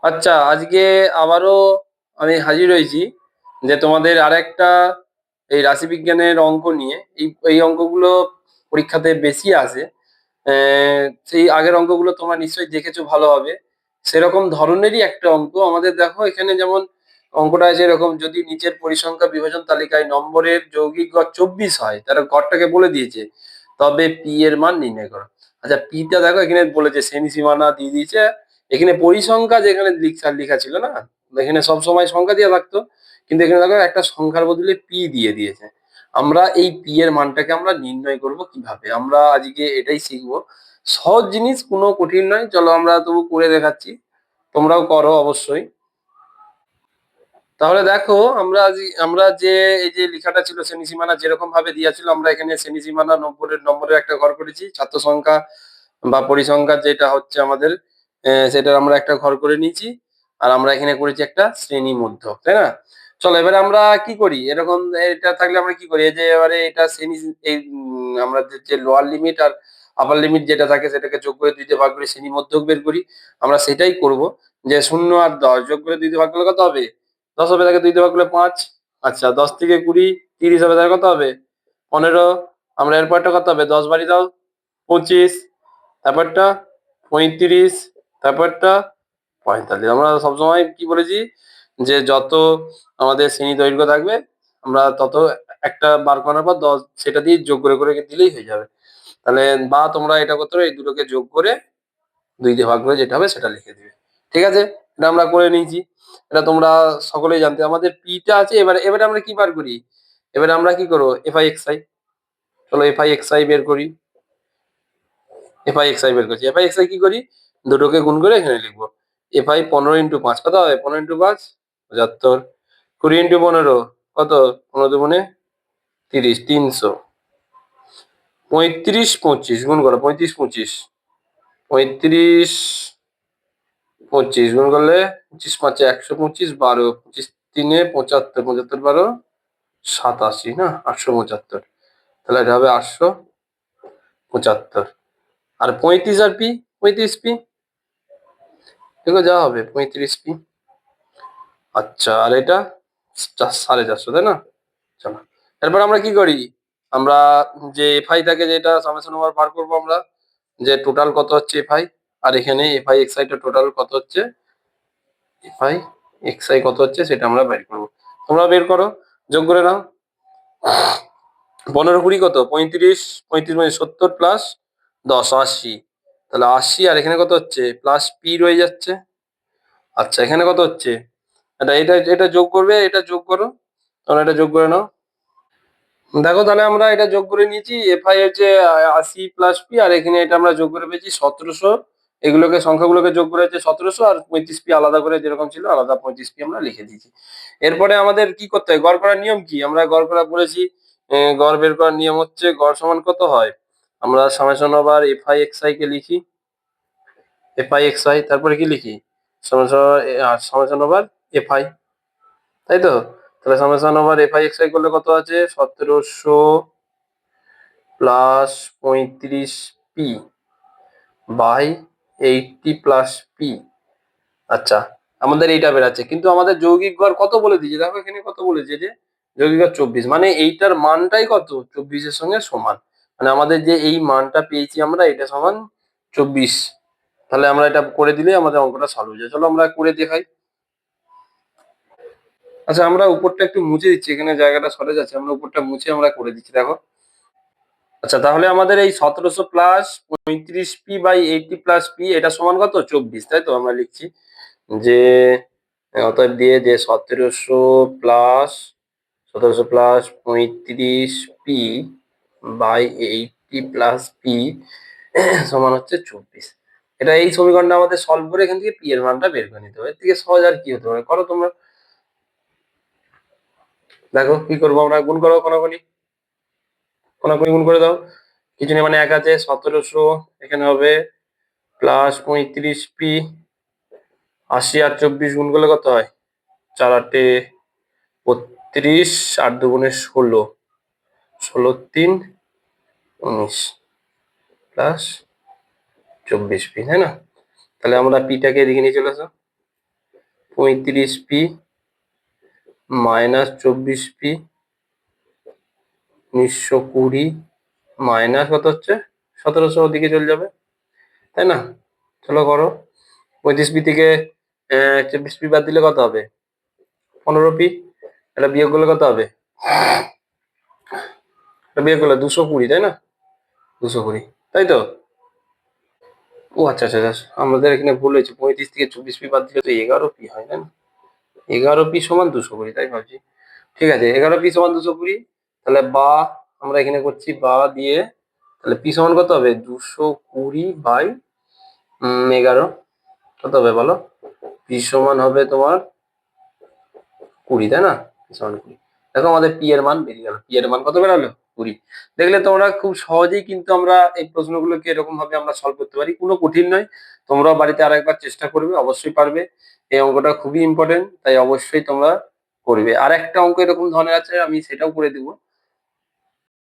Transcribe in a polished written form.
আচ্ছা, আজকে আবারও আমি হাজির হয়েছি যে তোমাদের আরেকটা এই রাশিবিজ্ঞানের অঙ্ক নিয়ে। এই অঙ্কগুলো পরীক্ষাতে বেশি আসে। সেই আগের অঙ্কগুলো তোমরা নিশ্চয়ই দেখেছো ভালোভাবে। সেরকম ধরনেরই একটা অঙ্ক আমাদের। দেখো এখানে যেমন অঙ্কটা আছে এরকম, যদি নিচের পরিসংখ্যা বিভাজন তালিকায় নম্বরের যৌগিক গড় 24 হয়, তারা গড়টাকে বলে দিয়েছে, তবে পি এর মান নির্ণয় করো। আচ্ছা, পিটা দেখো এখানে বলেছে, শ্রেণী সীমানা দিয়ে দিয়েছে। এখানে পরিসংখ্যা যেখানে লেখা ছিল না, এখানে সব সময় সংখ্যা দিয়ে থাকতো, কিন্তু এখানে দেখো একটা সংখ্যার বদলে পি দিয়ে দিয়েছে। আমরা এই পি এর মানটাকে আমরা নির্ণয় করব কিভাবে, আমরা আজকে এটাই শিখবো। সহজ জিনিস, কোনো কঠিন নয়। চলো আমরা তবু করে দেখাচ্ছি, তোমরাও করো অবশ্যই। তাহলে দেখো, আমরা যে এই যে লেখাটা ছিল শ্রেণী সীমানা যেরকম ভাবে দেওয়া ছিল, আমরা এখানে শ্রেণী সীমানা নম্বরের একটা ঘর করেছি, ছাত্র সংখ্যা বা পরিসংখ্যা যেটা হচ্ছে আমাদের, সেটার আমরা একটা ঘর করে নিয়েছি। আর আমরা এখানে করেছি একটা শ্রেণী মধ্যক, তাই না? চলো এবারে আমরা কি করি, এরকম এটা থাকলে আমরা কি করি, এই যে এবারে এটা শ্রেণী, এই আমরা যে লোয়ার লিমিট আর আপার লিমিট যেটা থাকে সেটাকে যোগ করে 2 তে ভাগ করে শ্রেণী মধ্যক বের করি। আমরা সেটাই করব, যে 0 আর 10 যোগ করে 2 তে ভাগ করলে কত হবে? 10 হবে, তাকে 2 তে ভাগ করলে 5। আচ্ছা, 10 থেকে 20, 30 হবে, তাহলে কত হবে? 15। আমরা এরপরটা কত হবে? 10 বাড়ি দাও, 25। তারপরটা 35। তারপরটা 45। আমরা সবসময় কি বলেছি, যে যত আমাদের শ্রেণী দৈর্ঘ্য থাকবে আমরা তত একটা বার করার পর 10 সেটা দিয়ে যোগ করে করে দিলেই হয়ে যাবে। তাহলে বা তোমরা এটা করতে পারো, এই দুটোকে যোগ করে 2 দিয়ে ভাগ করে যেটা হবে সেটা লিখে দিবে। ঠিক আছে, এটা আমরা করে নিয়েছি। এটা তোমরা সকলেই জানতে। আমাদের পিটা আছে, এবারে আমরা কি বার করি? এবারে আমরা কি করবো? FI XI. চলো এফআই এক্সআই বের করি। এফআই এক্সআই বের করছি। এফআই এক্সআই কি করি? দুটোকে গুণ করে এখানে লিখবো। এফআই 15 ইন্টু 5 কত হবে? 15 ইন্টু 5 75। 20 ইন্টু 15 কত? 15 দুগুণে 30, 300। 35 25 গুণ করো, 35 25। 35 25 গুণ করলে 25 5 125, 12, 25 3 75, 75 12 87 না 875। তাহলে এটা হবে 875। আর 35 আর পি, 35 পি, দেখো যা হবে 35 পি। আচ্ছা, আর এটা 450, তাই না? চলো এরপর আমরা কি করি, আমরা যে এফআই থাকে যেটা সামেশন ওভার বার করবো আমরা, যে টোটাল কত হচ্ছে এফআই, আর এখানে এফআই এক্সআই টা টোটাল কত হচ্ছে, এফআই এক্সআই কত হচ্ছে সেটা আমরা বের করবো। তোমরা বের করো, যোগ করে নাও। 15 20 কত? 35। 35 মানে 70 প্লাস 10 80। তাহলে 80, আর এখানে কত হচ্ছে? প্লাস পি রয়ে যাচ্ছে। আচ্ছা, এখানে কত হচ্ছে? এটা এটা এটা যোগ করবে, এটা যোগ করো, তোমরা এটা যোগ করে নাও। দেখো তাহলে আমরা এটা যোগ করে নিয়েছি, এফআই হচ্ছে 80 প্লাস পি, আর এখানে এটা আমরা যোগ করে পেয়েছি 1700। এগুলোকে সংখ্যাগুলোকে যোগ করে হচ্ছে 1700, আর 35 পি আলাদা করে যেরকম ছিল আলাদা 35 পি আমরা লিখে দিয়েছি। এরপরে আমাদের কি করতে হয়, গড় করার নিয়ম কি? আমরা গড় করা পড়েছি। গড় বের করার নিয়ম হচ্ছে গড় সমান কত হয়, আমরা সামেশন ওভার এফআই এক্সআই কে লিখি। এফআই এক্সআই, তারপরে কি লিখি? সামেশন ওভার এফআই, তাই তো? তাহলে সামেশন ওভার এফআই এক্সআই করলে কত আছে? 1700 plus 35 P by 80 plus P. আচ্ছা, আমাদের এইটা বেরাচ্ছে, কিন্তু আমাদের যৌগিক গড় কত বলে দিয়েছে, দেখো এখানে কত বলেছে, যে যৌগিক গড় 24, মানে এইটার মানটাই কত? 24 এর সঙ্গে সমান। মানে আমাদের যে এই মানটা পেয়েছি আমরা, এটা সমান 24। তাহলে আমরা এটা করে দিলে আমাদের অঙ্কটা সলভ হয়ে যায়। চলো আমরা করে দেখাই। আচ্ছা, আমরা উপরটা একটু মুছে দিচ্ছি, এখানে জায়গাটা সরে যাচ্ছে, আমরা উপরটা মুছে আমরা করে দিচ্ছি, দেখো। আচ্ছা, তাহলে আমাদের এই 1700 plus 35 P by 80 plus P এটা সমান কত? 24, তাই তো? আমরা লিখছি যে অতএব দিয়ে যে 1700 plus 35 P by 80 plus P সমান হচ্ছে 24। এটা এই সমীকরণটা আমাদের সলভ করে এখান থেকে পি এর মানটা বের করে নিতে হবে। এর থেকে সহজ আর কি হতে পারে, করো তোমরা। দেখো কি করবো আমরা, গুণ করো, কোনাকুনি কোনাকুনি গুণ করে দাও। কিছু নেই, মানে এক আছে 1700, এখানে হবে প্লাস 35 পি। 80 আর 24 গুণ করলে কত হয়? 4 8 32, 8 দুগুণে 16, 16 3 19 প্লাস 24 পি, তাই না? তাহলে আমরা পিটাকে এদিকে নিয়ে চলে আসো। 35p - 24p 1920 মাইনাস কত হচ্ছে 1700 ওদিকে চলে যাবে, তাই না? চলো করো। 35p থেকে 24p বাদ দিলে কত হবে? 15p। এটা বিয়োগ করলে কত হবে? এটা বিয়োগ করলে 220, তাই না? 220, তাই তো? ও আচ্ছা আচ্ছা আচ্ছা, আমাদের এখানে ভুল হয়েছে। 35 থেকে 24p বাদ দিলে তো 11p হয়, তাই না? 11p সমান 220, তাই ভাবছি। ঠিক আছে, 11p সমান 220। তাহলে বা আমরা এখানে করছি বা দিয়ে, তাহলে p সমান কত হবে? 220/11। কত হবে বলো? p সমান হবে তোমার 20, তাই না? p সমান 20। দেখো আমাদের p এর মান বেরিয়ে গেল। p এর মান কত বেরালো? 20। দেখলে তোমরা খুব সহজেই কিন্তু আমরা এই প্রশ্নগুলোকে এরকম ভাবে আমরা সলভ করতে পারি, কোনো কঠিন নয়। তোমরাও বাড়িতে আরেকবার চেষ্টা করবে, অবশ্যই পারবে। এই অঙ্কটা খুবই ইম্পর্টেন্ট, তাই অবশ্যই তোমরা করবে। আর একটা অঙ্ক এরকম ধরনের আছে, আমি সেটাও করে দিব।